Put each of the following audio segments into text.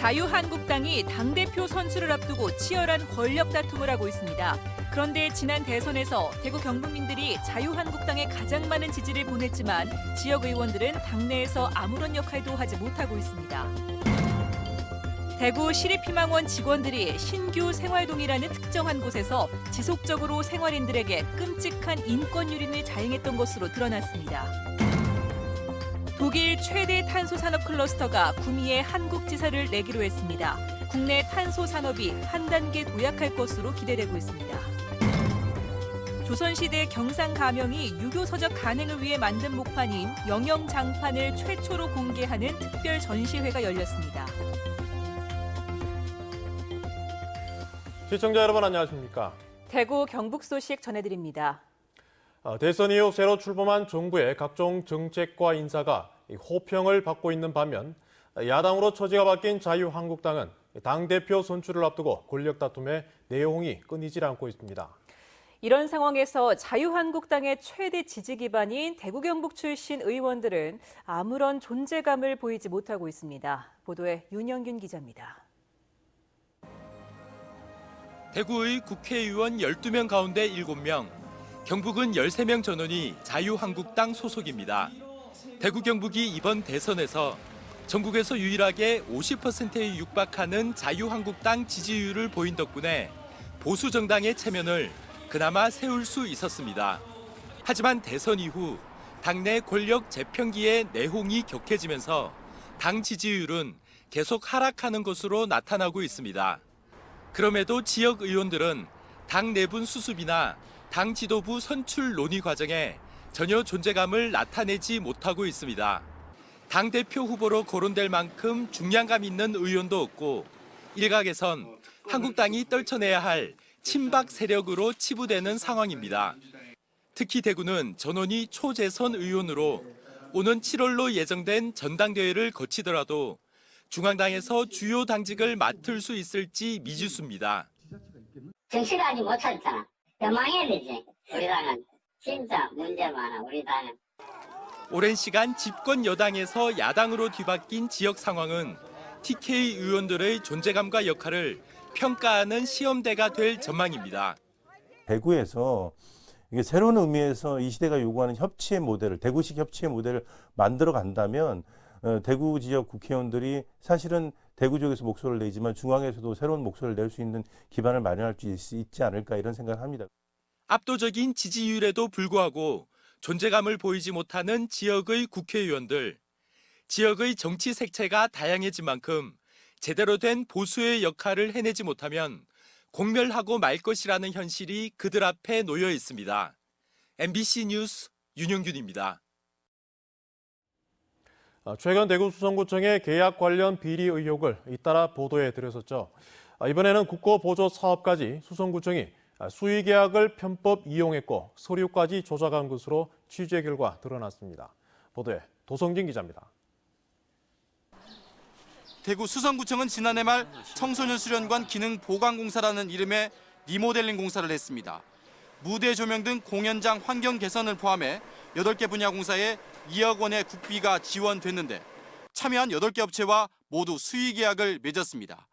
자유한국당이 당대표 선출을 앞두고 치열한 권력 다툼을 하고 있습니다. 그런데 지난 대선에서 대구 경북민들이 자유한국당에 가장 많은 지지를 보냈지만 지역 의원들은 당내에서 아무런 역할도 하지 못하고 있습니다. 대구 시립희망원 직원들이 신규 생활동이라는 특정한 곳에서 지속적으로 생활인들에게 끔찍한 인권 유린을 자행했던 것으로 드러났습니다. 독일 최대 탄소 산업 클러스터가 구미에 한국 지사를 내기로 했습니다. 국내 탄소 산업이 한 단계 도약할 것으로 기대되고 있습니다. 조선시대 경상 가명이 유교 서적 간행을 위해 만든 목판인 영영장판을 최초로 공개하는 특별 전시회가 열렸습니다. 시청자 여러분 안녕하십니까? 대구 경북 소식 전해드립니다. 대선 이후 새로 출범한 정부의 각종 정책과 인사가 호평을 받고 있는 반면 야당으로 처지가 바뀐 자유한국당은 당대표 선출을 앞두고 권력 다툼의 내용이 끊이질 않고 있습니다. 이런 상황에서 자유한국당의 최대 지지 기반인 대구 경북 출신 의원들은 아무런 존재감을 보이지 못하고 있습니다. 보도에 윤영균 기자입니다. 대구의 국회의원 12명 가운데 7명, 경북은 13명 전원이 자유한국당 소속입니다. 대구 경북이 이번 대선에서 전국에서 유일하게 50%에 육박하는 자유한국당 지지율을 보인 덕분에 보수 정당의 체면을 그나마 세울 수 있었습니다. 하지만 대선 이후 당내 권력 재편기의 내홍이 격해지면서 당 지지율은 계속 하락하는 것으로 나타나고 있습니다. 그럼에도 지역 의원들은 당 내분 수습이나 당 지도부 선출 논의 과정에 전혀 존재감을 나타내지 못하고 있습니다. 당대표 후보로 거론될 만큼 중량감 있는 의원도 없고 일각에선 한국당이 떨쳐내야 할 친박 세력으로 치부되는 상황입니다. 특히 대구는 전원이 초재선 의원으로 오는 7월로 예정된 전당대회를 거치더라도 중앙당에서 주요 당직을 맡을 수 있을지 미지수입니다. 정치를 아직 못 찾았잖아. 망해야 되지. 우리 당은 진짜 문제 많아. 우리 당은. 오랜 시간 집권 여당에서 야당으로 뒤바뀐 지역 상황은 TK 의원들의 존재감과 역할을 평가하는 시험대가 될 전망입니다. 대구에서 이게 새로운 의미에서 이 시대가 요구하는 협치의 모델을, 대구식 협치의 모델을 만들어 간다면 대구 지역 국회의원들이 사실은 대구 지역에서 목소리를 내지만 중앙에서도 새로운 목소리를 낼 수 있는 기반을 마련할 수 있지 않을까 이런 생각을 합니다. 압도적인 지지율에도 불구하고 존재감을 보이지 못하는 지역의 국회의원들. 지역의 정치 색채가 다양해진 만큼 제대로 된 보수의 역할을 해내지 못하면 공멸하고 말 것이라는 현실이 그들 앞에 놓여 있습니다. MBC 뉴스 윤영균입니다. 최근 대구 수성구청의 계약 관련 비리 의혹을 잇따라 보도해 드렸었죠. 이번에는 국고보조 사업까지 수성구청이 수의계약을 편법 이용했고 서류까지 조작한 것으로 취재 결과 드러났습니다. 보도에 도성진 기자입니다. 대구 수성구청은 지난해 말 청소년 수련관 기능 보강공사라는 이름의 리모델링 공사를 했습니다. 무대 조명 등 공연장 환경 개선을 포함해 8개 분야 공사에 2억 원의 국비가 지원됐는데 참여한 8개 업체와 모두 수의계약을 맺었습니다.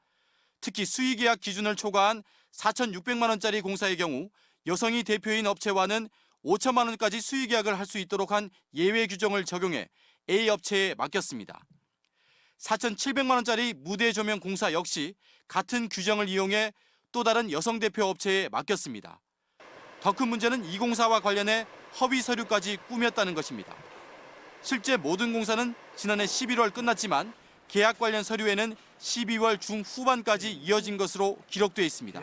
특히 수의계약 기준을 초과한 4,600만 원짜리 공사의 경우 여성이 대표인 업체와는 5천만 원까지 수의계약을 할 수 있도록 한 예외 규정을 적용해 A 업체에 맡겼습니다. 4,700만 원짜리 무대 조명 공사 역시 같은 규정을 이용해 또 다른 여성 대표 업체에 맡겼습니다. 더 큰 문제는 이 공사와 관련해 허위 서류까지 꾸몄다는 것입니다. 실제 모든 공사는 지난해 11월 끝났지만 계약 관련 서류에는 12월 중후반까지 이어진 것으로 기록돼 있습니다.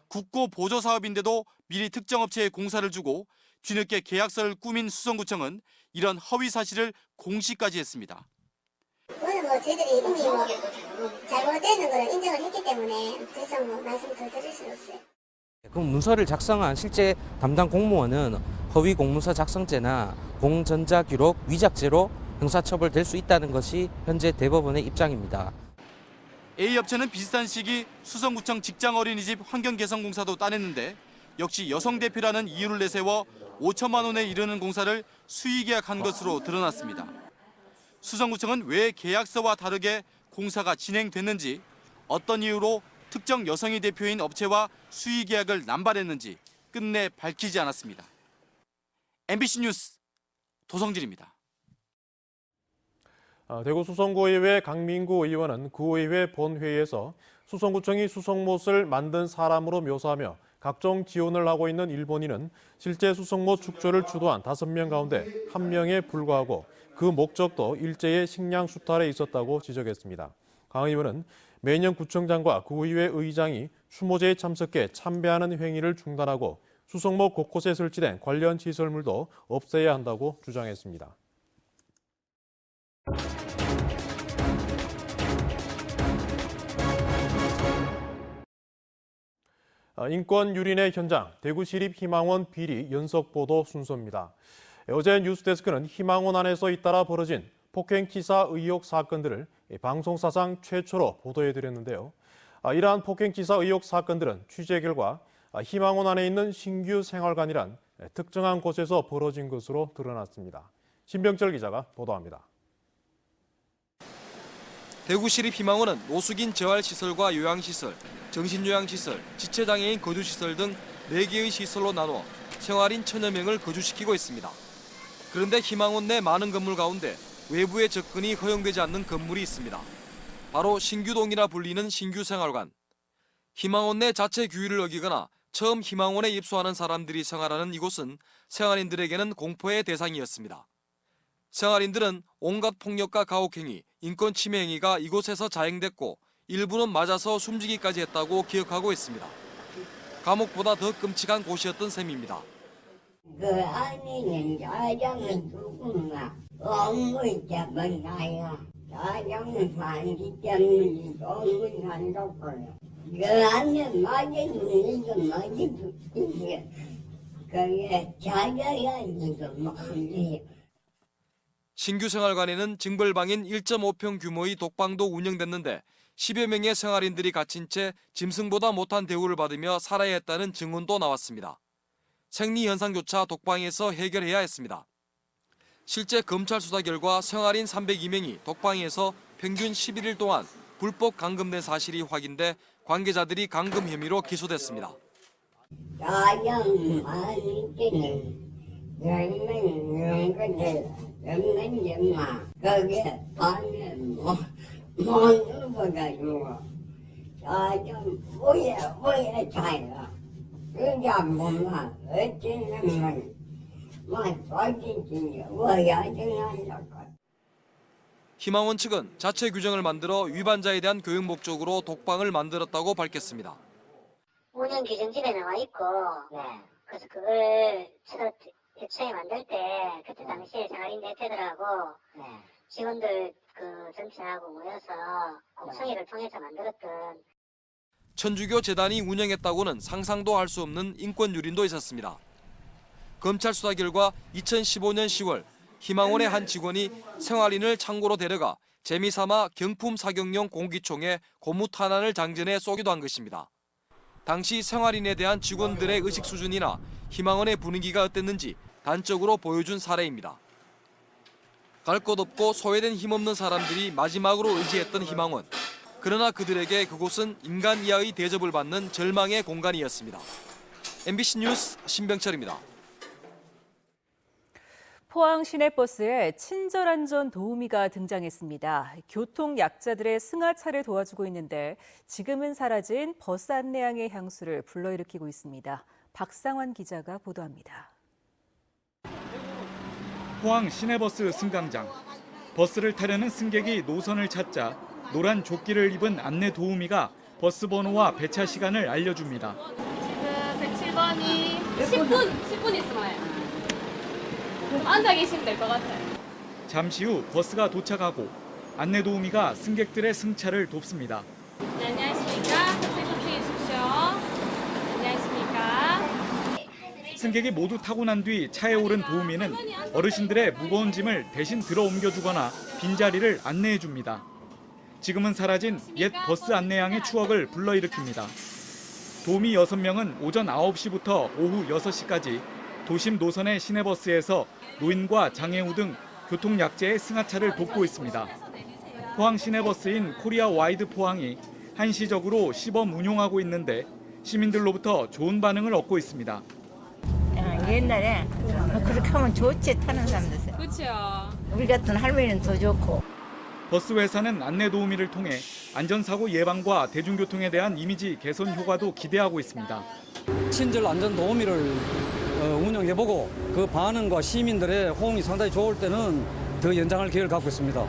국고 보조 사업인데도 미리 특정 업체에 공사를 주고 뒤늦게 계약서를 꾸민 수성구청은 이런 허위 사실을 공시까지 했습니다. 오늘 저희들이 이미 잘못되는 걸 인정을 했기 때문에 더 이상 말씀 더 드릴 수 없어요. 그 문서를 작성한 실제 담당 공무원은 허위 공문서 작성죄나 공전자기록 위작죄로 형사처벌될 수 있다는 것이 현재 대법원의 입장입니다. A 업체는 비슷한 시기 수성구청 직장어린이집 환경개선공사도 따냈는데 역시 여성 대표라는 이유를 내세워 5천만 원에 이르는 공사를 수의계약한 것으로 드러났습니다. 수성구청은 왜 계약서와 다르게 공사가 진행됐는지, 어떤 이유로 특정 여성이 대표인 업체와 수의 계약을 남발했는지 끝내 밝히지 않았습니다. MBC 뉴스 도성진입니다. 대구 수성구의회 강민구 의원은 구의회 본회의에서 수성구청이 수성못을 만든 사람으로 묘사하며 각종 지원을 하고 있는 일본인은 실제 수성못 축조를 주도한 5명 가운데 1명에 불과하고 그 목적도 일제의 식량 수탈에 있었다고 지적했습니다. 강 의원은 매년 구청장과 구의회 의장이 추모제에 참석해 참배하는 행위를 중단하고 수성못 곳곳에 설치된 관련 시설물도 없애야 한다고 주장했습니다. 인권 유린의 현장, 대구시립희망원 비리 연속보도 순서입니다. 어제 뉴스데스크는 희망원 안에서 잇따라 벌어진 폭행치사 의혹 사건들을 방송사상 최초로 보도해드렸는데요. 이러한 폭행치사 의혹 사건들은 취재 결과 희망원 안에 있는 신규 생활관이란 특정한 곳에서 벌어진 것으로 드러났습니다. 신병철 기자가 보도합니다. 대구시립희망원은 노숙인 재활시설과 요양시설, 정신요양시설, 지체장애인 거주시설 등 4개의 시설로 나눠 생활인 1000여 명을 거주시키고 있습니다. 그런데 희망원 내 많은 건물 가운데 외부의 접근이 허용되지 않는 건물이 있습니다. 바로 신규동이라 불리는 신규생활관. 희망원 내 자체 규율을 어기거나 처음 희망원에 입소하는 사람들이 생활하는 이곳은 생활인들에게는 공포의 대상이었습니다. 생활인들은 온갖 폭력과 가혹행위, 인권 침해 행위가 이곳에서 자행됐고 일부는 맞아서 숨지기까지 했다고 기억하고 있습니다. 감옥보다 더 끔찍한 곳이었던 셈입니다. 그 안에는 자장은 누구나 업무 잡은 나야. 자장은 반기 때문에 업무 안 좋고요. 그 안에 맞은 이거 맞은 이게 그게 자자야 이거 안 돼요. 신규 생활관에는 징벌방인 1.5평 규모의 독방도 운영됐는데 10여 명의 생활인들이 갇힌 채 짐승보다 못한 대우를 받으며 살아야 했다는 증언도 나왔습니다. 생리 현상조차 독방에서 해결해야 했습니다. 실제 검찰 수사 결과 생활인 302명이 독방에서 평균 11일 동안 불법 감금된 사실이 확인돼 관계자들이 감금 혐의로 기소됐습니다. 자장 많이 때는 열명 것들 연마 거기에 밤에 못 누워가지고 자장 뭐야 자야 그게 뭐마 어쩌면 뭐 솔직히 뭐야 정한다고. 희망원 측은 자체 규정을 만들어 위반자에 대한 교육 목적으로 독방을 만들었다고 밝혔습니다. 운영 규정집에 나와 있고, 그래서 그걸 애초에 만들 때 그때 당시에 생활인 대표들하고 직원들 그 정치하고 모여서 공청회를 통해서 만들었던. 천주교 재단이 운영했다고는 상상도 할 수 없는 인권 유린도 있었습니다. 검찰 수사 결과 2015년 10월 희망원의 한 직원이 생활인을 창고로 데려가 재미삼아 경품 사격용 공기총에 고무 탄환을 장전해 쏘기도 한 것입니다. 당시 생활인에 대한 직원들의 의식 수준이나 희망원의 분위기가 어땠는지 단적으로 보여준 사례입니다. 갈 곳 없고 소외된 힘없는 사람들이 마지막으로 의지했던 희망원. 그러나 그들에게 그곳은 인간 이하의 대접을 받는 절망의 공간이었습니다. MBC 뉴스 신병철입니다. 포항 시내버스에 친절안전 도우미가 등장했습니다. 교통약자들의 승하차를 도와주고 있는데 지금은 사라진 버스 안내양의 향수를 불러일으키고 있습니다. 박상환 기자가 보도합니다. 포항 시내버스 승강장. 버스를 타려는 승객이 노선을 찾자 노란 조끼를 입은 안내 도우미가 버스 번호와 배차 시간을 알려줍니다. 지금 107번이 10분 있으면 와요. 좀 앉아 계시면 될 것 같아요. 잠시 후 버스가 도착하고 안내 도우미가 승객들의 승차를 돕습니다. 네, 안녕하십니까. 탑승 탑승해 주십시오. 안녕하십니까. 승객이 모두 타고 난 뒤 차에 오른 도우미는 어르신들의 무거운 짐을 대신 들어 옮겨주거나 빈자리를 안내해 줍니다. 지금은 사라진 옛 버스 안내양의 추억을 불러일으킵니다. 도우미 6명은 오전 9시부터 오후 6시까지 도심 노선의 시내버스에서 노인과 장애우 등 교통약자의 승하차를 돕고 있습니다. 포항 시내버스인 코리아 와이드 포항이 한시적으로 시범 운용하고 있는데 시민들로부터 좋은 반응을 얻고 있습니다. 옛날에 그렇게 하면 좋지, 타는 사람들. 그렇죠. 우리 같은 할머니는 더 좋고. 버스 회사는 안내 도우미를 통해 안전사고 예방과 대중교통에 대한 이미지 개선 효과도 기대하고 있습니다. 친절 안전 도우미를 운영해보고 그 반응과 시민들의 호응이 상당히 좋을 때는 더 연장할 계획을 갖고 있습니다.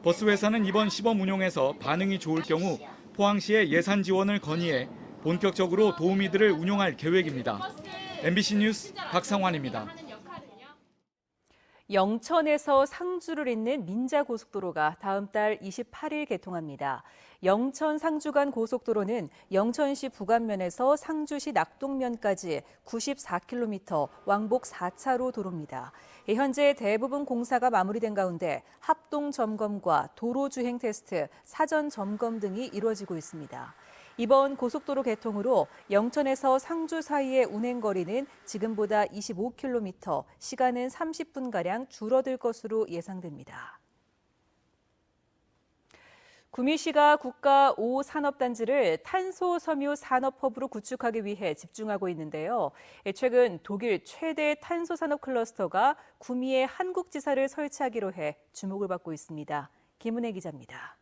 버스 회사는 이번 시범 운용에서 반응이 좋을 경우 포항시에 예산 지원을 건의해 본격적으로 도우미들을 운용할 계획입니다. MBC 뉴스 박상환입니다. 영천에서 상주를 잇는 민자고속도로가 다음 달 28일 개통합니다. 영천 상주 간 고속도로는 영천시 부관면에서 상주시 낙동면까지 94km, 왕복 4차로 도로입니다. 현재 대부분 공사가 마무리된 가운데 합동 점검과 도로 주행 테스트, 사전 점검 등이 이루어지고 있습니다. 이번 고속도로 개통으로 영천에서 상주 사이의 운행거리는 지금보다 25km, 시간은 30분가량 줄어들 것으로 예상됩니다. 구미시가 국가 5산업단지를 탄소 섬유 산업허브로 구축하기 위해 집중하고 있는데요. 최근 독일 최대 탄소 산업 클러스터가 구미에 한국지사를 설치하기로 해 주목을 받고 있습니다. 김은혜 기자입니다.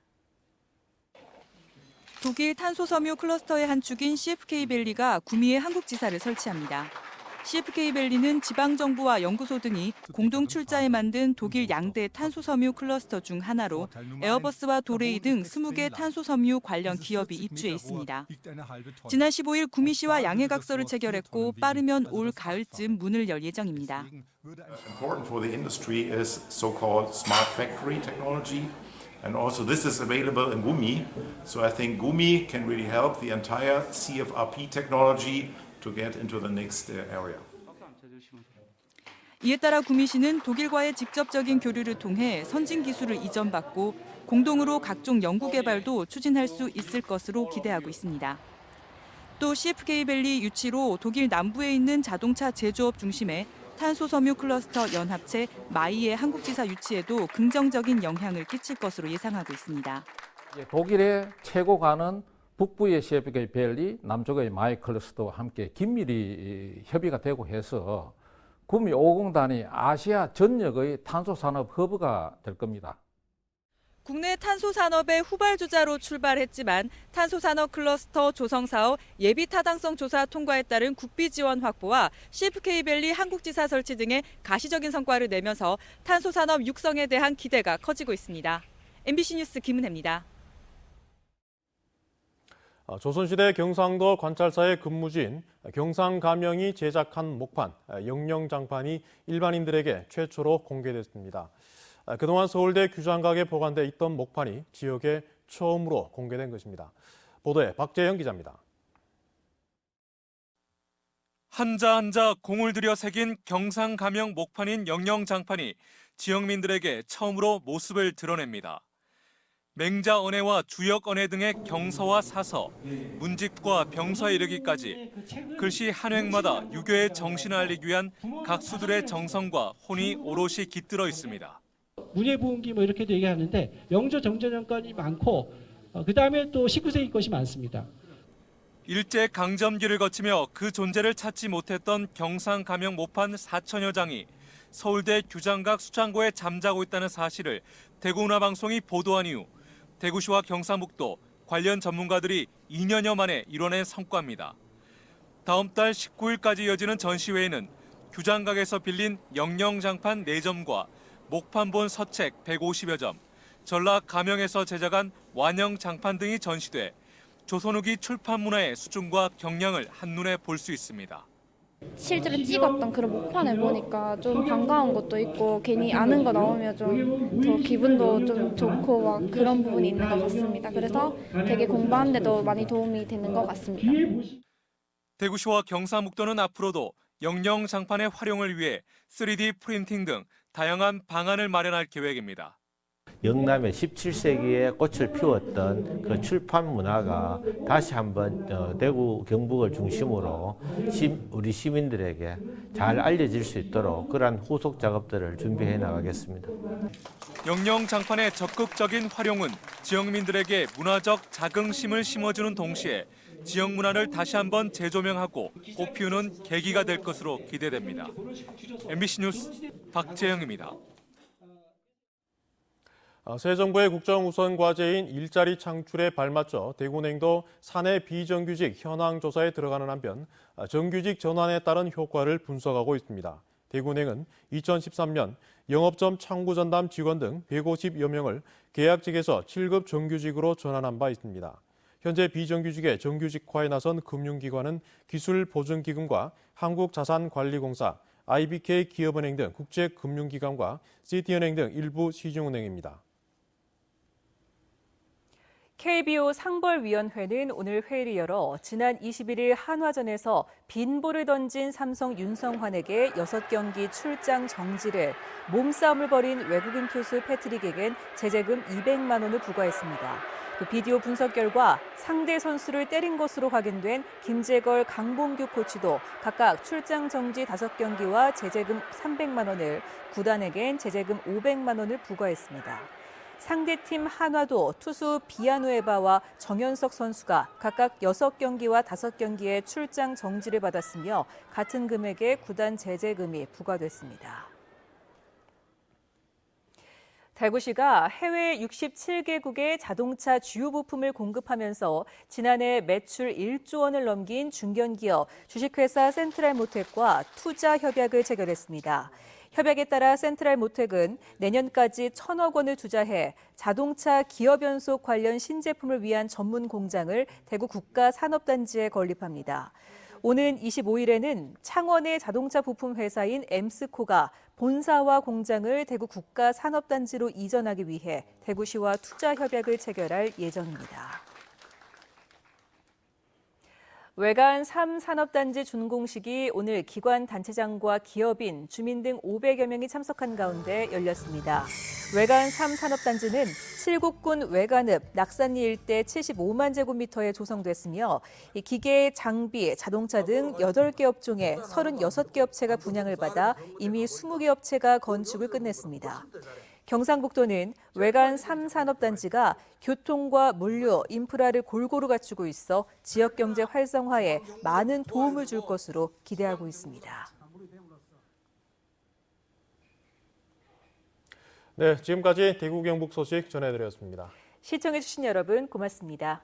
독일 탄소섬유 클러스터의 한 축인 CFK밸리가 구미에 한국지사를 설치합니다. CFK밸리는 지방정부와 연구소 등이 공동 출자해 만든 독일 양대 탄소섬유 클러스터 중 하나로 에어버스와 도레이 등 20개 탄소섬유 관련 기업이 입주해 있습니다. 지난 15일 구미시와 양해각서를 체결했고 빠르면 올 가을쯤 문을 열 예정입니다. Important for the industry is so-called smart factory technology. And also this is available in Gumi. So I think Gumi can really help the entire CFRP technology to get into the next area. 이에 따라 구미시는 독일과의 직접적인 교류를 통해 선진 기술을 이전받고 공동으로 각종 연구 개발도 추진할 수 있을 것으로 기대하고 있습니다. 또 CFK밸리 유치로 독일 남부에 있는 자동차 제조업 중심에 탄소섬유 클러스터 연합체 마이의 한국지사 유치에도 긍정적인 영향을 끼칠 것으로 예상하고 있습니다. 독일의 최고가는 북부의 CFK밸리, 남쪽의 마이 클러스터와 함께 긴밀히 협의가 되고 해서 구미 5공단이 아시아 전역의 탄소산업 허브가 될 겁니다. 국내 탄소산업의 후발주자로 출발했지만 탄소산업 클러스터 조성사업 예비 타당성 조사 통과에 따른 국비 지원 확보와 CFK밸리 한국지사 설치 등의 가시적인 성과를 내면서 탄소산업 육성에 대한 기대가 커지고 있습니다. MBC 뉴스 김은혜입니다. 조선시대 경상도 관찰사의 근무지인 경상가명이 제작한 목판, 영영장판이 일반인들에게 최초로 공개됐습니다. 그동안 서울대 규장각에 보관돼 있던 목판이 지역에 처음으로 공개된 것입니다. 보도에 박재영 기자입니다. 한자 한자 공을 들여 새긴 경상가명 목판인 영영장판이 지역민들에게 처음으로 모습을 드러냅니다. 맹자 언해와 주역 언해 등의 경서와 사서, 문집과 병서에 이르기까지 글씨 한 획마다 유교의 정신을 알리기 위한 각수들의 정성과 혼이 오롯이 깃들어 있습니다. 문예부흥기 뭐 이렇게도 얘기하는데 영조 정전년권이 많고 그다음에 또 19세기 것이 많습니다. 일제 강점기를 거치며 그 존재를 찾지 못했던 경상가명 모판 4천여 장이 서울대 규장각 수창고에 잠자고 있다는 사실을 대구문화방송이 보도한 이후 대구시와 경상북도 관련 전문가들이 2년여 만에 이뤄낸 성과입니다. 다음 달 19일까지 이어지는 전시회에는 규장각에서 빌린 영영장판 4점과 목판본 서책 150여 점, 전라 가명에서 제작한 완영장판 등이 전시돼 조선 후기 출판 문화의 수준과 경량을 한눈에 볼 수 있습니다. 실제로 찍었던 그런 목판을 보니까 좀 반가운 것도 있고 괜히 아는 거 나오면 좀 더 기분도 좀 좋고 막 그런 부분이 있는 것 같습니다. 그래서 되게 공부하는 데도 많이 도움이 되는 것 같습니다. 대구시와 경상북도는 앞으로도 영영장판의 활용을 위해 3D 프린팅 등 다양한 방안을 마련할 계획입니다. 영남의 17세기에 꽃을 피웠던 그 출판 문화가 다시 한번 대구 경북을 중심으로 우리 시민들에게 잘 알려질 수 있도록 그러한 후속 작업들을 준비해 나가겠습니다. 영영 장판의 적극적인 활용은 지역민들에게 문화적 자긍심을 심어주는 동시에 지역 문화를 다시 한번 재조명하고 꽃피우는 계기가 될 것으로 기대됩니다. MBC 뉴스 박재영입니다. 새 정부의 국정 우선 과제인 일자리 창출에 발맞춰 대구냉도 사내 비정규직 현황 조사에 들어가는 한편 정규직 전환에 따른 효과를 분석하고 있습니다. 대구냉은 2013년 영업점 창구 전담 직원 등 150여 명을 계약직에서 7급 정규직으로 전환한 바 있습니다. 현재 비정규직의 정규직화에 나선 금융기관은 기술보증기금과 한국자산관리공사, IBK 기업은행 등 국제금융기관과 시티은행 등 일부 시중은행입니다. KBO 상벌위원회는 오늘 회의를 열어 지난 21일 한화전에서 빈볼을 던진 삼성 윤성환에게 6경기 출장 정지를, 몸싸움을 벌인 외국인 투수 패트릭에겐 제재금 200만 원을 부과했습니다. 비디오 분석 결과 상대 선수를 때린 것으로 확인된 김재걸, 강봉규 코치도 각각 출장 정지 5경기와 제재금 300만 원을, 구단에겐 제재금 500만 원을 부과했습니다. 상대팀 한화도 투수 비아누에바와 정현석 선수가 각각 6경기와 5경기의 출장 정지를 받았으며 같은 금액의 구단 제재금이 부과됐습니다. 대구시가 해외 67개국의 자동차 주요 부품을 공급하면서 지난해 매출 1조 원을 넘긴 중견기업 주식회사 센트럴모텍과 투자 협약을 체결했습니다. 협약에 따라 센트럴모텍은 내년까지 1,000억 원을 투자해 자동차 기어 변속 관련 신제품을 위한 전문 공장을 대구 국가산업단지에 건립합니다. 오는 25일에는 창원의 자동차 부품 회사인 엠스코가 본사와 공장을 대구 국가산업단지로 이전하기 위해 대구시와 투자 협약을 체결할 예정입니다. 외관 3산업단지 준공식이 오늘 기관 단체장과 기업인, 주민 등 500여 명이 참석한 가운데 열렸습니다. 외관 3산업단지는 칠곡군 외관읍 낙산리 일대 75만 제곱미터에 조성됐으며 기계, 장비, 자동차 등 8개 업종에 36개 업체가 분양을 받아 이미 20개 업체가 건축을 끝냈습니다. 경상북도는 외관 3산업단지가 교통과 물류, 인프라를 골고루 갖추고 있어 지역경제 활성화에 많은 도움을 줄 것으로 기대하고 있습니다. 네, 지금까지 대구 경북 소식 전해드렸습니다. 시청해주신 여러분 고맙습니다.